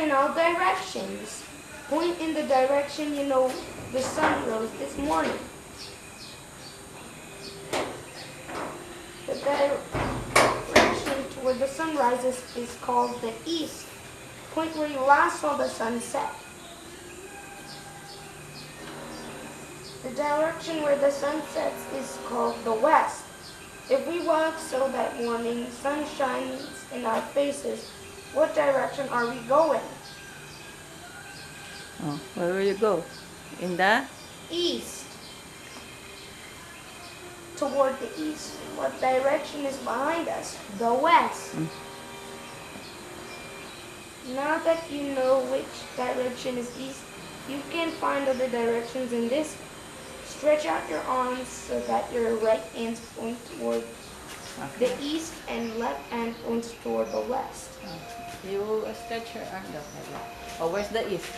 cardinal directions. Point in the direction you know the sun rose this morning. The direction toward the sun rises is called the east. Point where you last saw the sun set. The direction where the sun sets is called the west. If we walk so that morning sun shines in our faces, what direction are we going? Oh, where will you go? In the East. Toward the east. What direction is behind us? The west. Now that you know which direction is east, you can find other directions in this. Stretch out your arms so that your right hand points toward the east and left hand points toward the west. You stretch your arm daw. Oh, where's the east?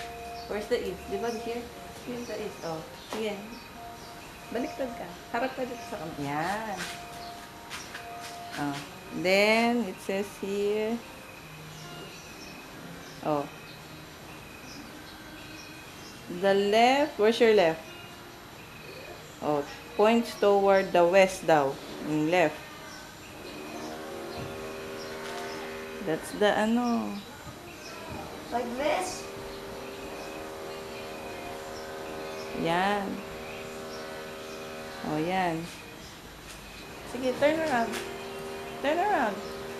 Where's the east? Di ba here? Here's the east. Oh, sige. Baliktad ka. Harap ka dito sa kamay. Yan. Oh. Then, it says here. Oh. The left. Where's your left? Oh, points toward the west daw. Yung left. That's the ano. Like this? Yan. Oh, yan. Sige, turn around. Turn around.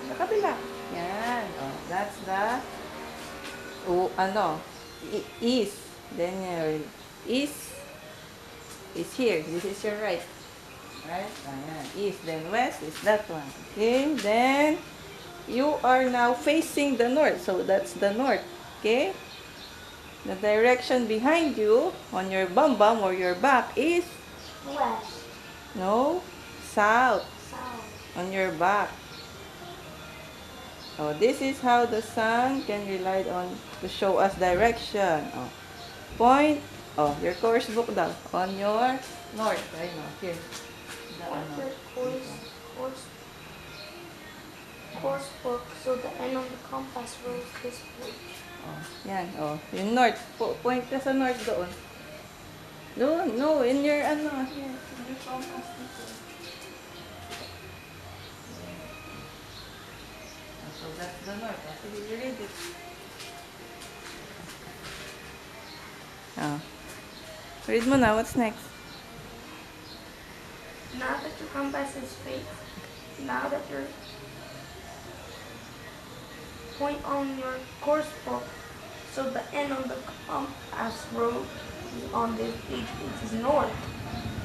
Sa kabila. Yan. Oh, that's the ano, east. Then your east is here. This is your right. Right? Ayan. East. Then west is that one. Okay? Then, you are now facing the north. So, that's the north. Okay? The direction behind you, on your bum or your back is? West. No. South. South. On your back. Oh, this is how the sun can rely on to show us direction. Oh. Point. Oh, your course book daw. On your north. Right now. Here. The ano. Course book, so the end of the compass rose this way. Oh, yan. Oh, yung north. Point ka sa north doon. Doon. No, in your ano. Here. In your compass dito. So that's the north. Sige, you read it. Oh. Read mo na. What's next? Now that your compass is fixed, now that your point on your course book, so the end of the compass road on this page is north.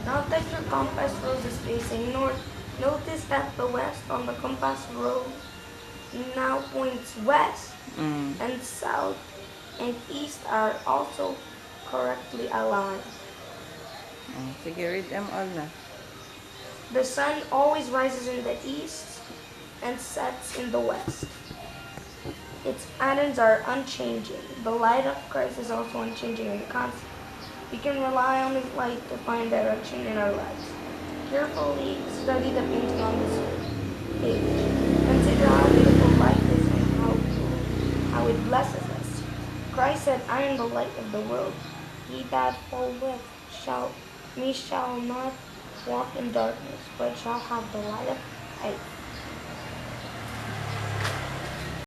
Now that your compass road is facing north, notice that the west on the compass road now points west, and south and east are also correctly aligned. Oh, sige, read them all na. The sun always rises in the east and sets in the west. Its patterns are unchanging. The light of Christ is also unchanging and constant. We can rely on His light to find direction in our lives. Carefully study the painting on this page. Consider how beautiful light is and how it blesses us. Christ said, I am the light of the world. He that followeth shall not walk in darkness, but shall have the light of life.